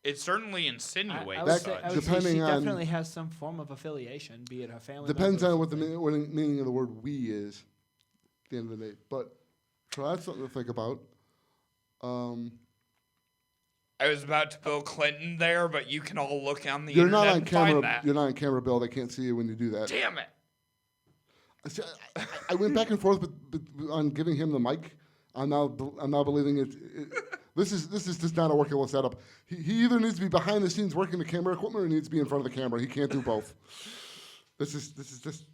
It certainly insinuates I would say she definitely has some form of affiliation, be it her family. Depends on what the meaning of the word we is at the end of the day. But so that's something to think about. I was about to Bill Clinton there, but you can all look on the You're internet not on and camera. find that. You're not on camera, Bill. They can't see you when you do that. Damn it! I went back and forth on giving him the mic. I'm now believing it. This is just not a workable setup. He either needs to be behind the scenes working the camera equipment, or he needs to be in front of the camera. He can't do both. This is just.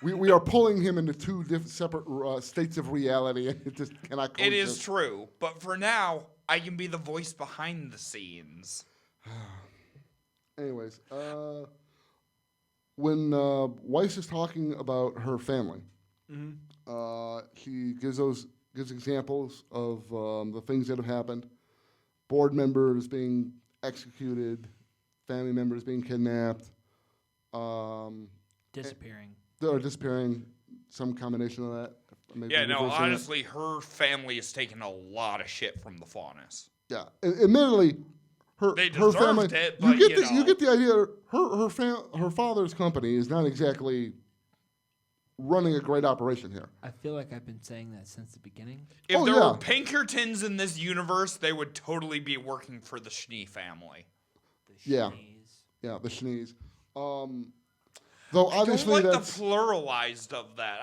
We are pulling him into two separate states of reality, and it just cannot coexist. It is true, but for now, I can be the voice behind the scenes. Anyways, when Weiss is talking about her family, she gives examples of the things that have happened. board members being executed, family members being kidnapped, Disappearing. or disappearing, some combination of that. Maybe Yeah, no, reversing it. honestly, her family has taken a lot of shit from the Faunus. Yeah, admittedly, They her deserved family. it, you but, get you the you know. get the idea. Her father's company is not exactly running a great operation here. I feel like I've been saying that since the beginning. If Oh, there yeah. were Pinkertons in this universe, they would totally be working for the Schnee family. Yeah. Schnees. Yeah, the Schnees. Though I don't obviously like the that's pluralized of that.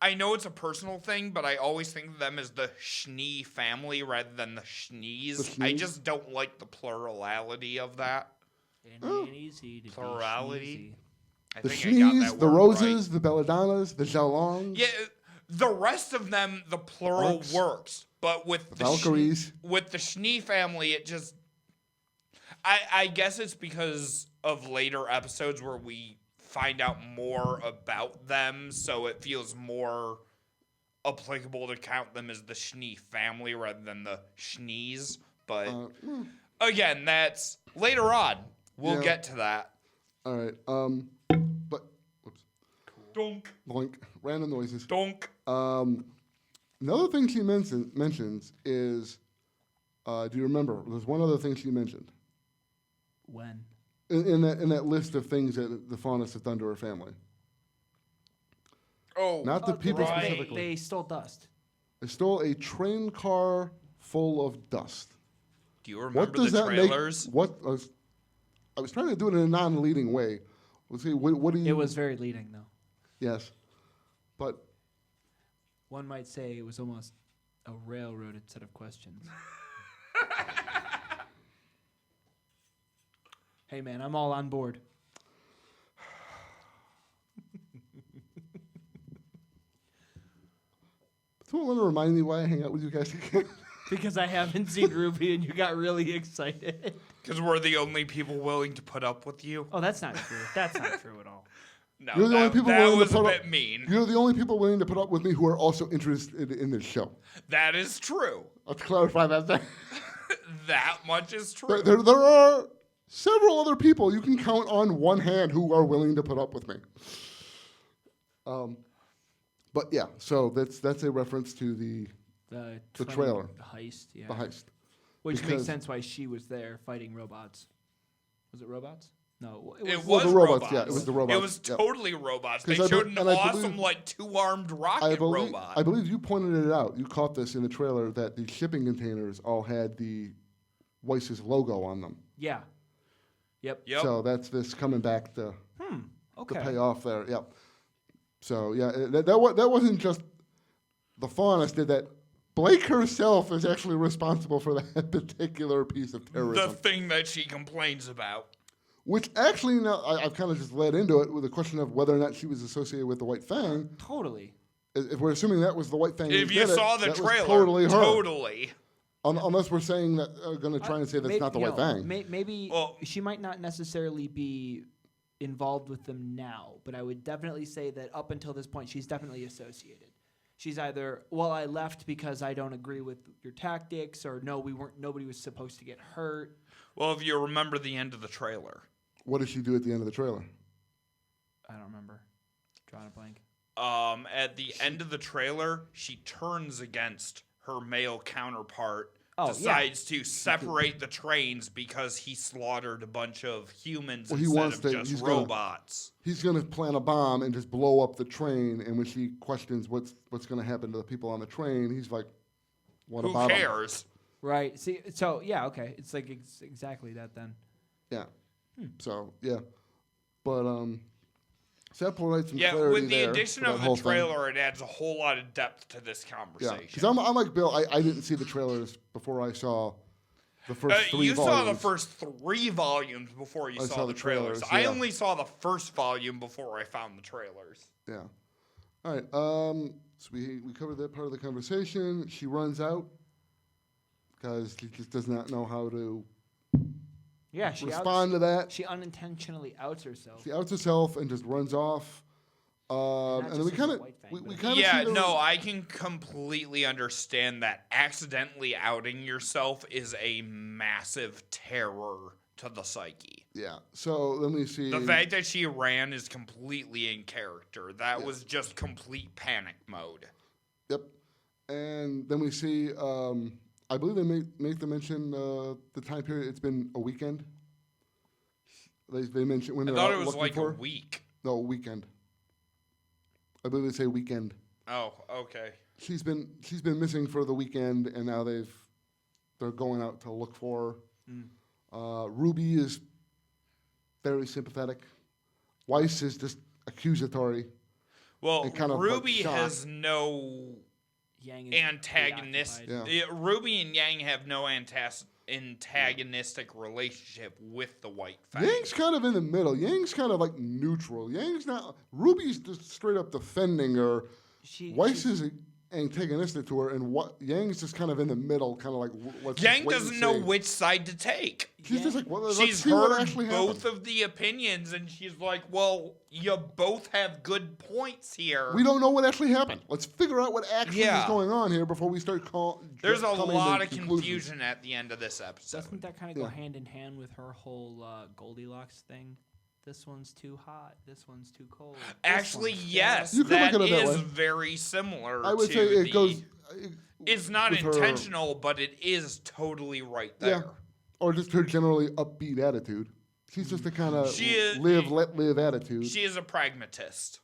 I know it's a personal thing, but I always think of them as the Schnee family rather than the Schnees. The I Schnees? just don't like the plurality of that. It ain't easy to be Plurality. schneezy. I the think I got Schnees, that the word Roses, right. the Belladonnas, the Xiaolongs, Yeah, the rest of them, the plural Orcs. works, but with the the Valkyries. with the Schnee family, it just. I guess it's because of later episodes where we find out more about them, so it feels more applicable to count them as the Schnee family rather than the Schnees. But again, that's later on. We'll Yeah. get to that. All right. But whoops, Donk, boink, random noises. donk. Another thing she mentions is, do you remember? There's one other thing she mentioned When? in that list of things that the Faunus have done to her family. Oh, Not the people right. specifically. They stole dust. They stole a train car full of dust. Do you What remember does the that trailers? make? I was trying to do it in a non-leading way. Let's see. What do you? It was very leading, though. Yes, but One might say it was almost a railroaded set of questions. Hey, man, I'm all on board. someone want to remind me why I hang out with you guys again? Because I haven't seen Ruby and you got really excited. Because we're the only people willing to put up with you. Oh, that's not true. That's not true at all. No, You're the only people that willing was to put a up. bit mean. You're the only people willing to put up with me who are also interested in this show. That is true. Let's clarify that. That much is true. There are several other people you can count on one hand who are willing to put up with me. But yeah, so that's a reference to the The trailer. heist, yeah. the heist. Which because- makes sense why she was there fighting robots. Was it robots? No, It Well, was the robots, yeah, it was the robots, It was yep. totally robots. They 'Cause I showed be- an and I awesome, believe- like, two-armed rocket robot. I believe you pointed it out. You caught this in the trailer that the shipping containers all had the Weiss's logo on them. Yeah. Yep. Yep. So that's this coming back to Okay. pay off there. Yep. So yeah, that wasn't just the Faunus did that. Blake herself is actually responsible for that particular piece of the terrorism. thing that she complains about. Which actually, now I've kind of just led into it with the question of whether or not she was associated with the White Fang. Totally. If we're assuming that was the White Fang, If who you did saw it, the that was trailer, totally her. totally. Unless we're saying that going to try and say that's not the White Fang. Maybe Well- she might not necessarily be involved with them now, but I would definitely say that up until this point, she's definitely associated. She's either, well, I left because I don't agree with your tactics, or no, nobody was supposed to get hurt. Well, if you remember the end of the trailer. What does she do at the end of the trailer? I don't remember. Drawing a blank. At the end of the trailer, she turns against her male counterpart, Oh, decides to separate the trains because he slaughtered a bunch of humans Well, he instead wants of to- just he's gonna- robots. He's going to plant a bomb and just blow up the train. And when she questions what's going to happen to the people on the train, he's like, "What Who about 'em?" cares? Right. See, so yeah, okay. It's like exactly that then. Yeah. So yeah, but so that provides some Yeah, clarity with the there addition for of that the whole thing. trailer, it adds a whole lot of depth to this Yeah, conversation. because I'm like Bill. I didn't see the trailers before I saw the first three you volumes. saw the first 3 volumes before you I saw the trailers. trailers, I yeah. only saw the first volume before I found the trailers. Yeah. All right. So we covered that part of the conversation. She runs out because she just does not know how to Yeah, she respond to that. She unintentionally outs herself. She outs herself and just runs off. And then we kind of Yeah, no, I can completely understand that accidentally outing yourself is a massive terror to the psyche. Yeah. So let me see. The fact that she ran is completely in character. That was just complete panic mode. Yep. And then we see, I believe they make them mention the time period. It's been a weekend. They mention when I they're thought out it was looking like for. a week. No, a weekend. I believe they say weekend. Oh, okay. She's been missing for the weekend, and now they're going out to look for her. Ruby is very sympathetic. Weiss is just accusatory. Well, and kind of Ruby shocked. has no Yang is antagonist. preoccupied. Yeah. Ruby and Yang have no antagonistic relationship with the White Fang. Yang's kind of in the middle. Yang's kind of like neutral. Yang's not. Ruby's just straight up defending her. Weiss is antagonistic to her, and Yang's just kind of in the middle, kind of like. Let's Yang wait and doesn't know see. which side to take. She's just like, well, let's She's see what heard actually both happened. of the opinions, and she's like, "Well, you both have good points here." We don't know what actually happened. Let's figure out what actually Yeah. is going on here before we start There's a coming to lot of conclusions. confusion at the end of this episode. Doesn't that kind of go hand in hand with her whole Goldilocks thing? This one's too hot. This one's too cold. This Actually, one's yes, You could that look at it that is way. very similar. I would to say it the- goes. It's not with her- intentional, but it is totally right there. Yeah. Or just her generally upbeat attitude. She's just a kind of She is- let live attitude. She is a pragmatist.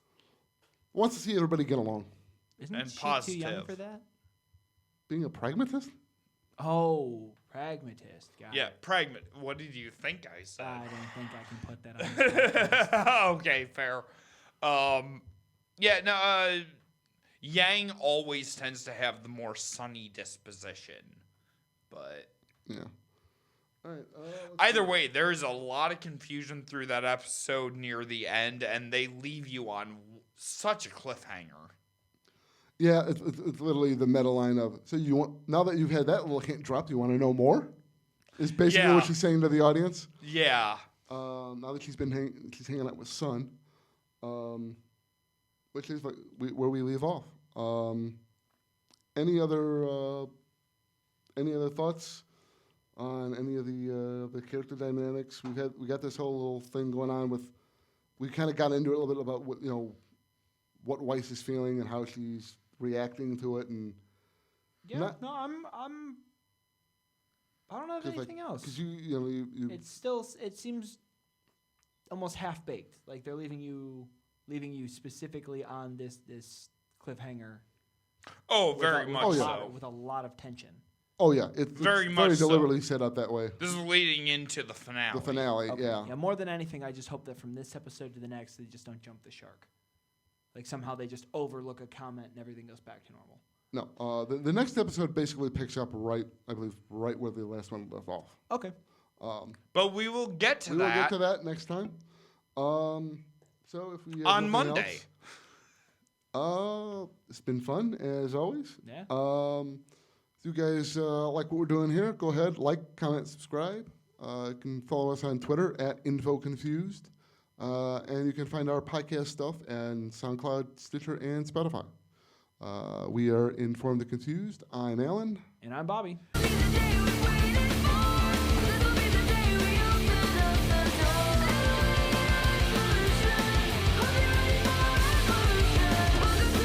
Wants to see everybody get along. Isn't and she too young positive. for that? Being a pragmatist? Oh, pragmatist. Got Yeah, it. What did you think I said? I don't think I can put that on. This podcast. Okay, fair. Yang always tends to have the more sunny disposition, but Yeah. All right. either way, there is a lot of confusion through that episode near the end, and they leave you on such a cliffhanger. Yeah, it's literally the meta line of, so you want, now that you've had that little hint dropped, you want to know more? Is basically Yeah. what she's saying to the audience. Yeah. Now that she's hanging out with Sun, which is like where we leave off. Any other thoughts on any of the character dynamics? We got this whole little thing going on with. We kind of got into it a little bit about what Weiss is feeling and how she's reacting to it, and Yeah, Not- no, I don't have anything else. because you It seems almost half baked. Like they're leaving you specifically on this cliffhanger. Oh, very with much Oh, yeah. so. with a lot of tension. oh yeah, it's Very much so. deliberately set up that way. This is leading into the finale. The finale, Okay. yeah. More than anything, I just hope that from this episode to the next, they just don't jump the shark. Like somehow they just overlook a comment and everything goes back to normal. No, the next episode basically picks up right where the last one left off. Okay. But we will get to We will that get to that next time. So if we have on nothing Monday. else, it's been fun as always. Yeah. If you guys like what we're doing here, go ahead, like, comment, subscribe. You can follow us on Twitter @InfoConfused. And you can find our podcast stuff on SoundCloud, Stitcher, and Spotify. We are Informed the Confused. I'm Alan. And I'm Bobby. Be the day we've waited for. This'll be